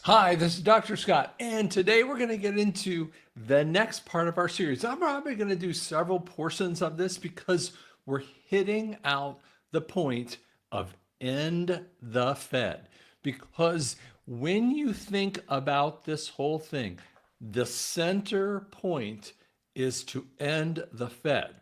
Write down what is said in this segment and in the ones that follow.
Hi, this is Dr. Scott, and today we're going to get into the next part of our series. I'm probably going to do several portions of this because we're hitting out the point of end the Fed. Because when you think about this whole thing, the center point is to end the Fed.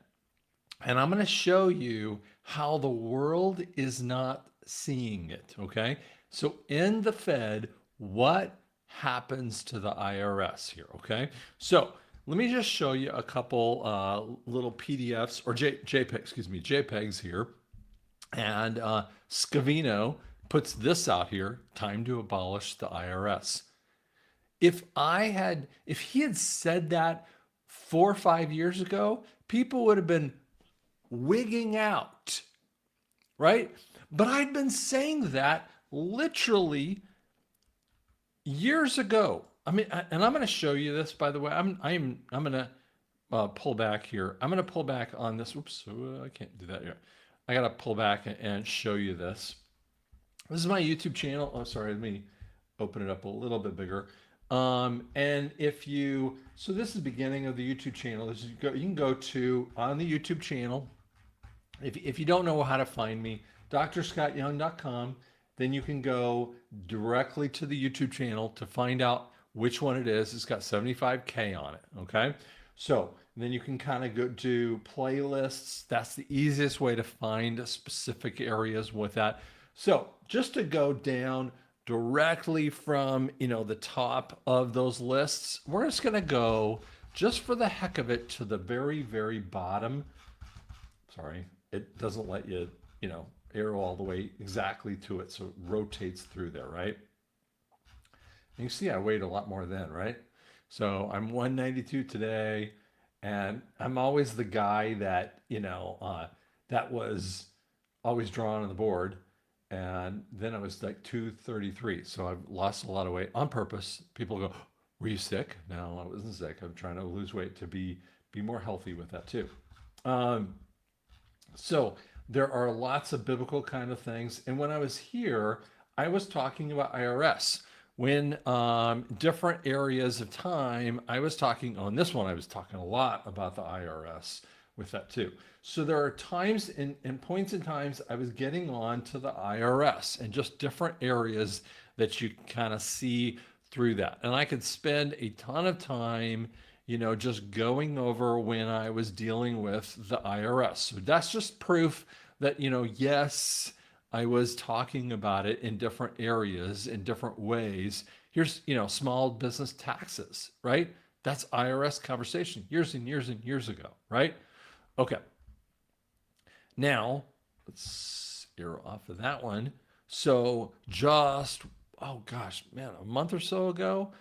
And I'm going to show you how the world is not seeing it. Okay. So, in the Fed, what happens to the IRS here? Okay. So, let me just show you a couple little PDFs or JPEGs here. And Scavino puts this out here: time to abolish the IRS. If he had said that 4 or 5 years ago, people would have been wigging out, right? But I'd been saying that literally years ago. I mean, and I'm going to show you this, by the way. I'm going to pull back here. I'm going to pull back on this. Oops, I can't do that yet. I got to pull back and show you this. This is my YouTube channel. Oh, sorry. Let me open it up a little bit bigger. And so this is the beginning of the YouTube channel. You can go to on the YouTube channel. If you don't know how to find me, drscottyoung.com, then you can go directly to the YouTube channel to find out which one it is. It's got 75K on it. Okay. So then you can kind of go to playlists. That's the easiest way to find specific areas with that. So just to go down directly from, the top of those lists, we're just going to go just for the heck of it to the very, very bottom. Sorry, it doesn't let you, arrow all the way exactly to it. So it rotates through there, right? And you see I weighed a lot more then, right? So I'm 192 today, and I'm always the guy that, that was always drawn on the board. And then I was like 233. So I've lost a lot of weight on purpose. People go, were you sick? No, I wasn't sick. I'm trying to lose weight to be more healthy with that too. So there are lots of biblical kind of things. And when I was here, I was talking about IRS. When different areas of time, I was talking on this one, I was talking a lot about the IRS with that too. So there are times and points in times I was getting on to the IRS and just different areas that you kind of see through that. And I could spend a ton of time just going over when I was dealing with the IRS. So that's just proof that, yes, I was talking about it in different areas, in different ways. Here's, small business taxes, right? That's IRS conversation years and years and years ago, right? Okay. Now, let's arrow off of that one. So oh gosh, man, a month or so ago,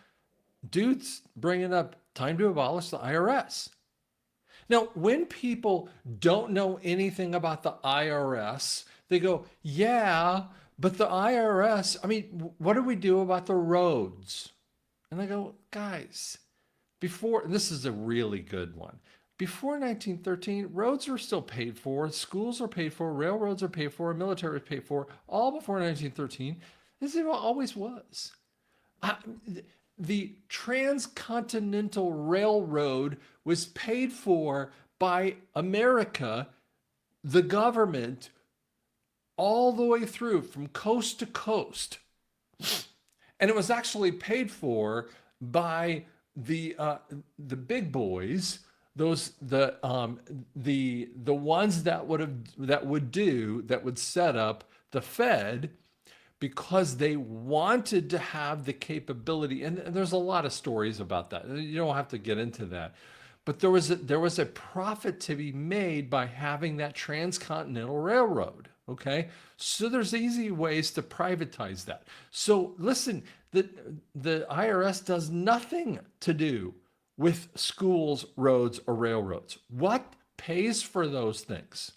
dude's bringing up time to abolish the IRS. Now, when people don't know anything about the IRS, they go, yeah, but the IRS, I mean, what do we do about the roads? And I go, guys, this is a really good one. Before 1913, roads are still paid for, schools are paid for, railroads are paid for, military is paid for, all before 1913. This is what it always was. The Transcontinental Railroad was paid for by America, the government, all the way through from coast to coast. And it was actually paid for by the big boys, the ones that would set up the Fed, because they wanted to have the capability. And there's a lot of stories about that. You don't have to get into that. But there was a profit to be made by having that transcontinental railroad. Okay. So there's easy ways to privatize that. So listen, the IRS does nothing to do with schools, roads, or railroads. What pays for those things?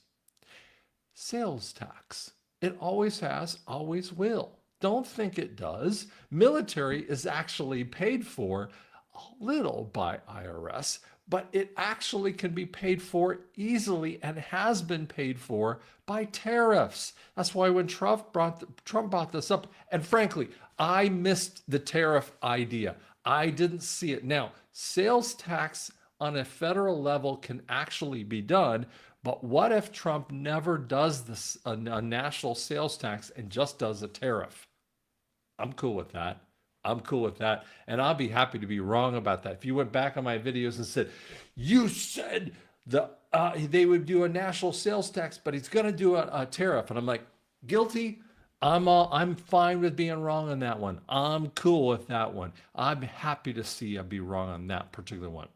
Sales tax. It always has, always will. Don't think it does. Military is actually paid for a little by IRS, but it actually can be paid for easily and has been paid for by tariffs. That's why when Trump brought this up, and frankly, I missed the tariff idea. I didn't see it. Now, sales tax on a federal level can actually be done, but what if Trump never does this a national sales tax and just does a tariff? I'm cool with that. I'm cool with that. And I'll be happy to be wrong about that. If you went back on my videos and said, you said they would do a national sales tax, but he's going to do a tariff. And I'm like, guilty. I'm fine with being wrong on that one. I'm cool with that one. I'm happy to see I be wrong on that particular one.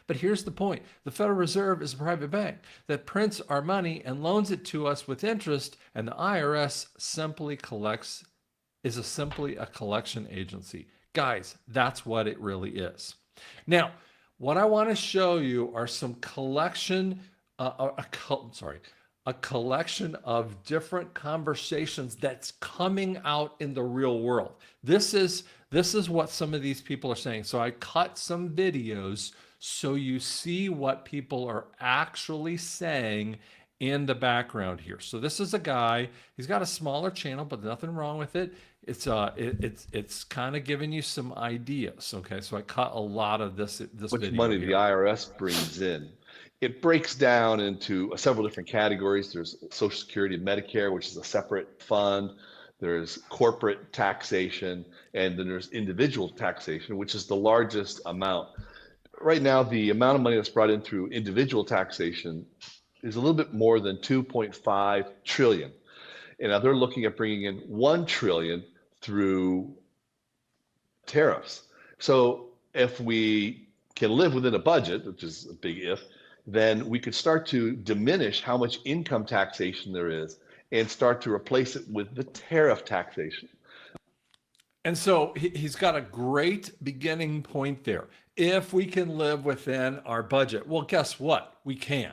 But here's the point. The Federal Reserve is a private bank that prints our money and loans it to us with interest, and the IRS simply a collection agency. Guys, that's what it really is. Now, what I want to show you are some a collection of different conversations that's coming out in the real world. This is what some of these people are saying. So I cut some videos so you see what people are actually saying in the background here. So this is a guy, he's got a smaller channel, but nothing wrong with it. It's kind of giving you some ideas. Okay, so I cut a lot of this Much video money here. the IRS brings in. It breaks down into several different categories. There's Social Security and Medicare, which is a separate fund. There's corporate taxation, and then there's individual taxation, which is the largest amount. Right now, the amount of money that's brought in through individual taxation is a little bit more than 2.5 trillion. And now they're looking at bringing in 1 trillion through tariffs. So if we can live within a budget, which is a big if, then we could start to diminish how much income taxation there is and start to replace it with the tariff taxation. And so he's got a great beginning point there. If we can live within our budget, well, guess what? We can.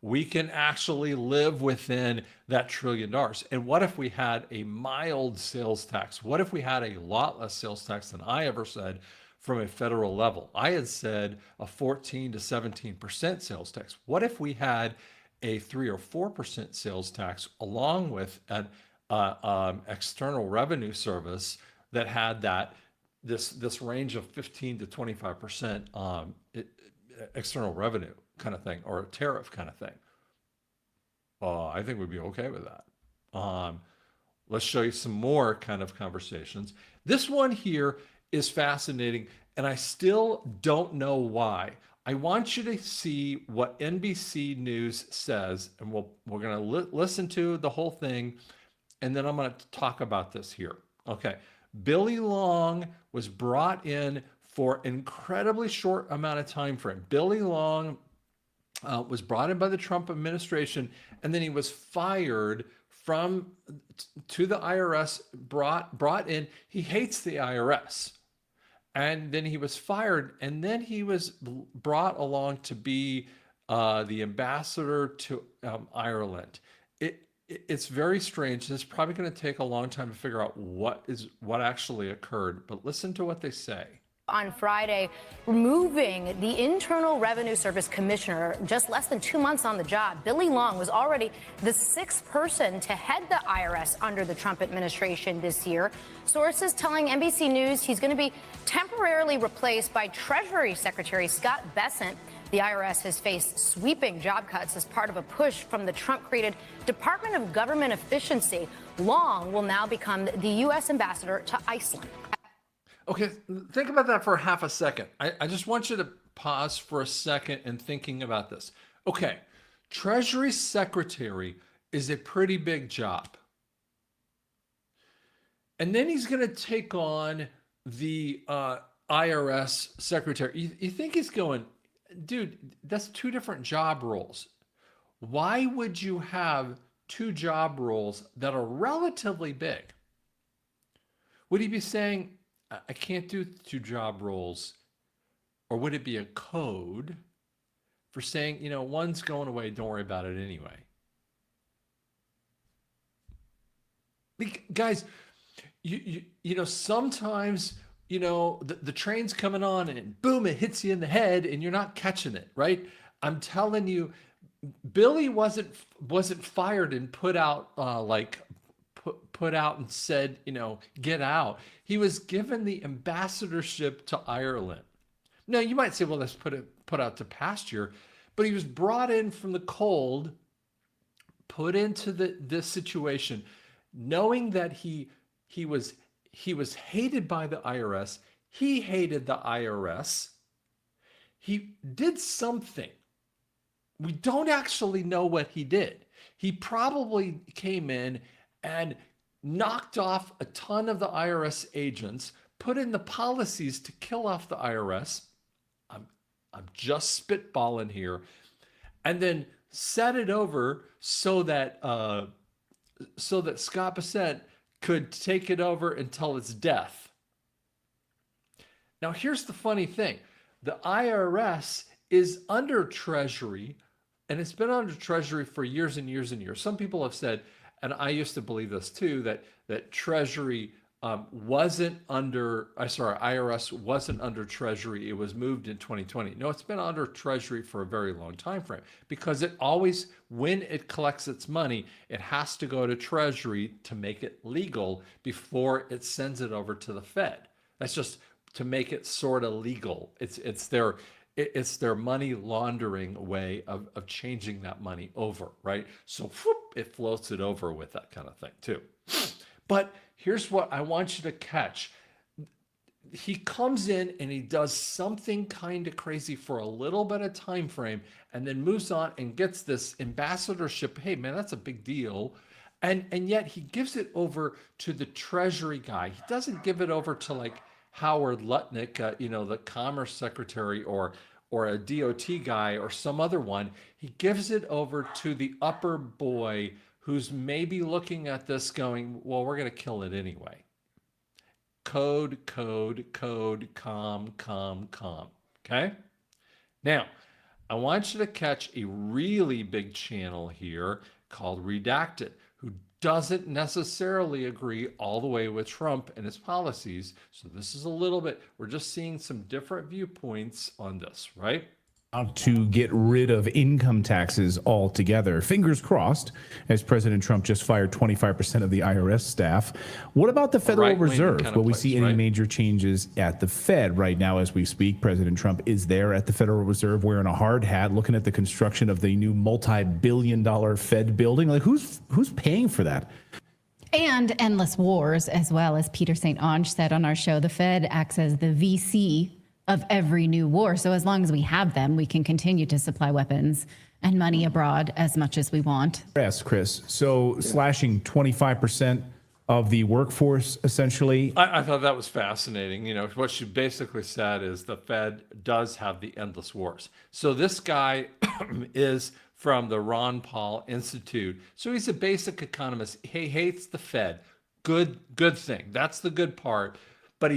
We can actually live within that $1 trillion. And what if we had a mild sales tax? What if we had a lot less sales tax than I ever said from a federal level? I had said a 14 to 17% sales tax. What if we had a 3 or 4% sales tax along with an external revenue service that had this range of 15 to 25% external revenue kind of thing, or a tariff kind of thing? I think we'd be okay with that. Let's show you some more kind of conversations. This one here is fascinating, and I still don't know why. I want you to see what NBC News says, and we're going to listen to the whole thing, and then I'm going to talk about this here. Okay. Billy Long was brought in for incredibly short amount of time frame. Billy Long was brought in by the Trump administration, and then he was fired to the IRS, brought in. He hates the IRS. And then he was fired, and then he was brought along to be the ambassador to Ireland. It's very strange. It's probably going to take a long time to figure out what actually occurred, but listen to what they say. On Friday, removing the Internal Revenue Service Commissioner just less than 2 months on the job. Billy Long was already the 6th person to head the IRS under the Trump administration this year. Sources telling NBC News he's going to be temporarily replaced by Treasury Secretary Scott Bessent. The IRS has faced sweeping job cuts as part of a push from the Trump-created Department of Government Efficiency. Long will now become the U.S. ambassador to Iceland. Okay, think about that for half a second. I just want you to pause for a second and thinking about this. Okay, Treasury Secretary is a pretty big job. And then he's going to take on the IRS Secretary. You think he's going, dude, that's 2 different job roles. Why would you have 2 job roles that are relatively big? Would he be saying, I can't do 2 job roles? Or would it be a code for saying, one's going away, don't worry about it anyway? Guys, sometimes the train's coming on and boom, it hits you in the head and you're not catching it, right? I'm telling you, Billy wasn't fired and put out put out and said, get out. He was given the ambassadorship to Ireland. Now you might say, well, that's put out to pasture, but he was brought in from the cold, put into this situation, knowing that he was hated by the IRS. He hated the IRS. He did something. We don't actually know what he did. He probably came in and knocked off a ton of the IRS agents, put in the policies to kill off the IRS. I'm just spitballing here, and then set it over so that Scott Bessent could take it over until its death. Now, here's the funny thing: the IRS is under Treasury, and it's been under Treasury for years and years and years. Some people have said, and I used to believe this too, that Treasury IRS wasn't under Treasury. It was moved in 2020. No, it's been under Treasury for a very long time frame, because it always, when it collects its money, it has to go to Treasury to make it legal before it sends it over to the Fed. That's just to make it sort of legal. It's their money laundering way of changing that money over, right? So whoop, it floats it over with that kind of thing too. But here's what I want you to catch. He comes in and he does something kind of crazy for a little bit of time frame, and then moves on and gets this ambassadorship. Hey man, that's a big deal. And yet he gives it over to the Treasury guy. He doesn't give it over to like Howard Lutnick, the Commerce Secretary, or a DOT guy or some other one. He gives it over to the upper boy who's maybe looking at this going, well, we're going to kill it anyway. Code, calm. Okay? Now, I want you to catch a really big channel here called Redacted, who doesn't necessarily agree all the way with Trump and his policies. So this is a little bit, we're just seeing some different viewpoints on this, right? To get rid of income taxes altogether. Fingers crossed, as President Trump just fired 25% of the IRS staff. What about the Federal Reserve? Will we see any major changes at the Fed right now as we speak? President Trump is there at the Federal Reserve wearing a hard hat, looking at the construction of the new multi-billion-dollar Fed building. Like, who's paying for that? And endless wars, as well. As Peter St. Onge said on our show, the Fed acts as the VC of every new war. So as long as we have them, we can continue to supply weapons and money abroad as much as we want. Yes, Chris. So slashing 25% of the workforce, essentially. I thought that was fascinating. What she basically said is the Fed does have the endless wars. So this guy is from the Ron Paul Institute. So he's a basic economist. He hates the Fed. Good thing. That's the good part. But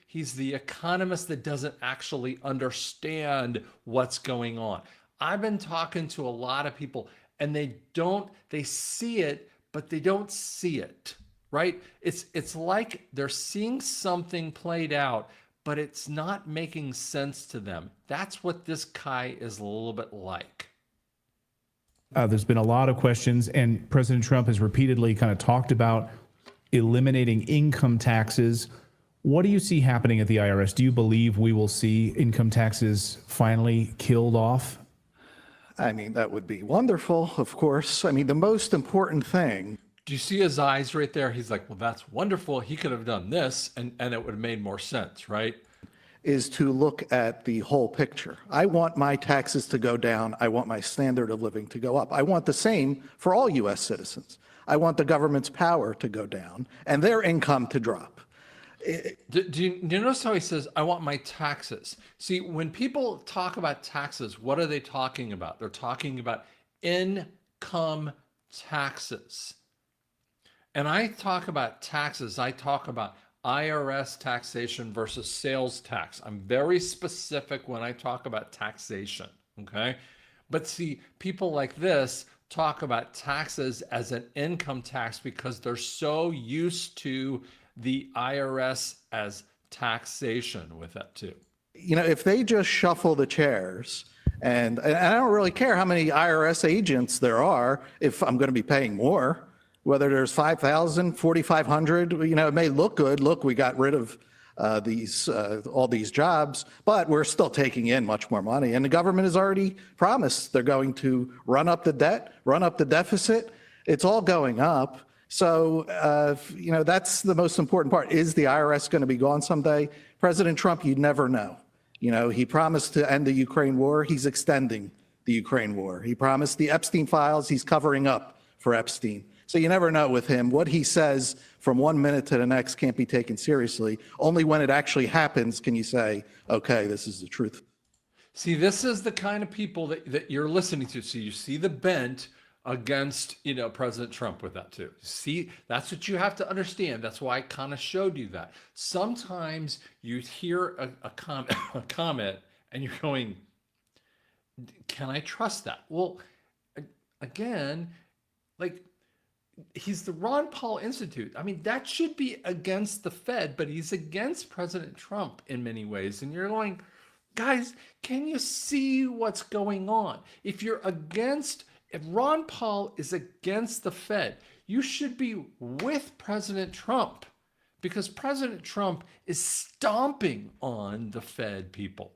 he's the economist that doesn't actually understand what's going on. I've been talking to a lot of people, and they see it, but they don't see it, right? It's like they're seeing something played out, but it's not making sense to them. That's what this guy is a little bit like. There's been a lot of questions, and President Trump has repeatedly kind of talked about eliminating income taxes. What do you see happening at the IRS? Do you believe we will see income taxes finally killed off? I mean, that would be wonderful, of course. I mean, the most important thing. Do you see his eyes right there? He's like, well, that's wonderful. He could have done this, and it would have made more sense, right? Is to look at the whole picture. I want my taxes to go down. I want my standard of living to go up. I want the same for all U.S. citizens. I want the government's power to go down and their income to drop. Do you notice how he says, I want my taxes? See, when people talk about taxes, what are they talking about? They're talking about income taxes. And I talk about taxes, I talk about IRS taxation versus sales tax. I'm very specific when I talk about taxation, okay? But see, people like this talk about taxes as an income tax because they're so used to the IRS as taxation with that too. If they just shuffle the chairs, and I don't really care how many IRS agents there are if I'm going to be paying more, whether there's 5,000, 4,500, it may look good. Look, we got rid of all these jobs, but we're still taking in much more money. And the government has already promised they're going to run up the debt, run up the deficit. It's all going up. So, that's the most important part. Is the IRS going to be gone someday? President Trump, you never know. He promised to end the Ukraine war. He's extending the Ukraine war. He promised the Epstein files. He's covering up for Epstein. So you never know with him. What he says from one minute to the next can't be taken seriously. Only when it actually happens can you say, okay, this is the truth. See, this is the kind of people that you're listening to. So you see the bent against, President Trump with that too. See, that's what you have to understand. That's why I kind of showed you that. Sometimes you hear a comment and you're going, can I trust that? Well, again, he's the Ron Paul Institute. I mean, that should be against the Fed, but he's against President Trump in many ways. And you're going, guys, can you see what's going on? If Ron Paul is against the Fed, you should be with President Trump, because President Trump is stomping on the Fed people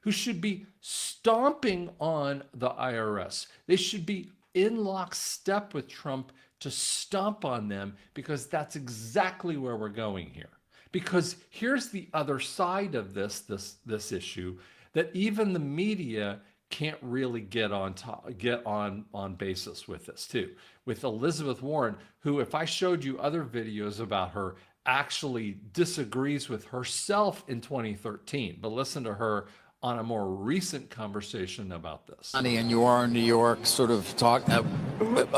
who should be stomping on the IRS. They should be in lockstep with Trump to stomp on them, because that's exactly where we're going here. Because here's the other side of this issue, that even the media can't really get on basis with this too. With Elizabeth Warren, who, if I showed you other videos about her, actually disagrees with herself in 2013. But listen to her on a more recent conversation about this. And you are in New York, sort of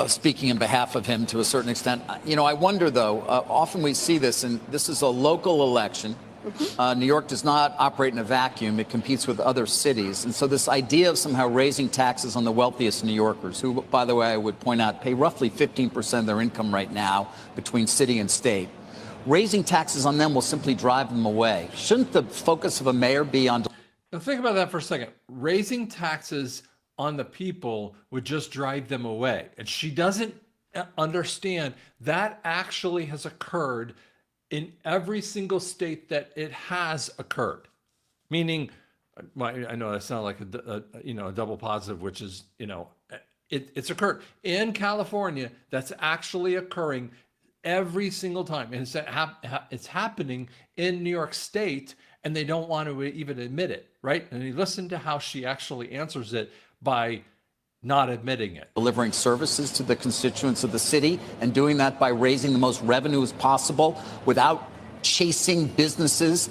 speaking in behalf of him to a certain extent. I wonder, though, often we see this, and this is a local election. New York does not operate in a vacuum. It competes with other cities. And so this idea of somehow raising taxes on the wealthiest New Yorkers, who, by the way, I would point out, pay roughly 15% of their income right now between city and state, raising taxes on them will simply drive them away. Shouldn't the focus of a mayor be on... Now think about that for a second. Raising taxes on the people would just drive them away. And she doesn't understand that actually has occurred in every single state that it has occurred. Meaning, I know that sounds like a double positive, which is, it's occurred. In California, that's actually occurring every single time. And it's happening in New York State, and they don't want to even admit it, right? And you listen to how she actually answers it by not admitting it. Delivering services to the constituents of the city, and doing that by raising the most revenue as possible without chasing businesses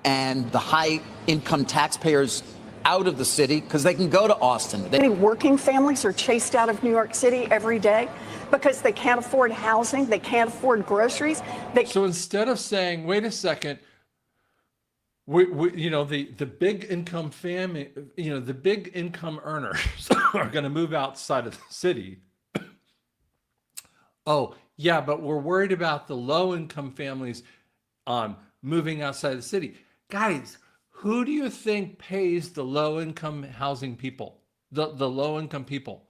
and the high-income taxpayers out of the city, because they can go to Austin. Many working families are chased out of New York City every day because they can't afford housing, they can't afford groceries. So instead of saying, wait a second, the big income family, the big income earners are going to move outside of the city. Oh, yeah, but we're worried about the low income families moving outside the city. Guys, who do you think pays the low income housing people? The low income people.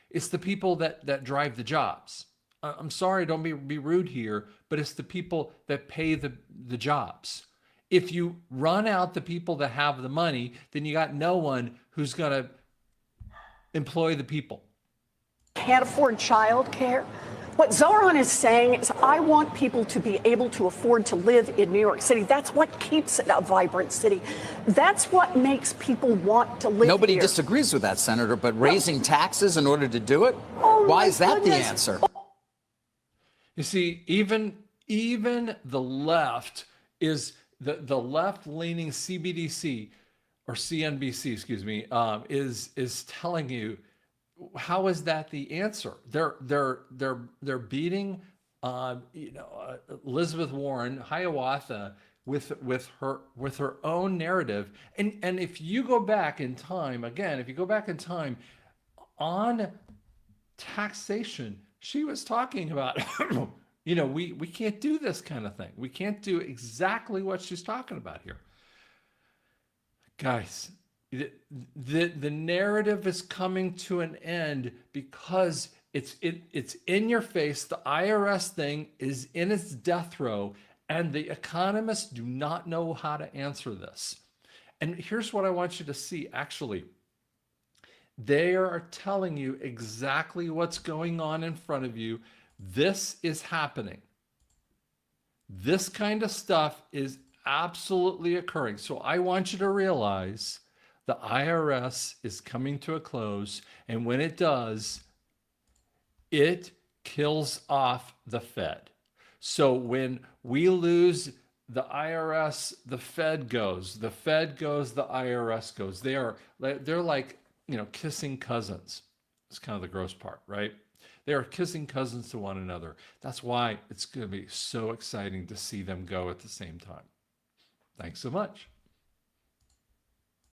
It's the people that drive the jobs. I'm sorry, don't be rude here, but it's the people that pay the jobs. If you run out the people that have the money, then you got no one who's going to employ the people. Can't afford child care. What Zoran is saying is, I want people to be able to afford to live in New York City. That's what keeps it a vibrant city. That's what makes people want to live Nobody here. disagrees with that, Senator, but raising taxes in order to do it? Why is that the answer? You see, even the left is... The left-leaning CBDC or CNBC, excuse me, is telling you, how is that the answer? They're beating Elizabeth Warren, Hiawatha, with her own narrative. And if you go back in time, on taxation, she was talking about we can't do this kind of thing. We can't do exactly what she's talking about here. Guys, the narrative is coming to an end because it's in your face. The IRS thing is in its death row, and the economists do not know how to answer this. And here's what I want you to see. Actually, they are telling you exactly what's going on in front of you. This is happening. This kind of stuff is absolutely occurring. So I want you to realize the IRS is coming to a close. And when it does, it kills off the Fed. So when we lose the IRS, the Fed goes, the IRS goes. They're like, kissing cousins. It's kind of the gross part, right? They are kissing cousins to one another. That's why it's going to be so exciting to see them go at the same time. Thanks so much.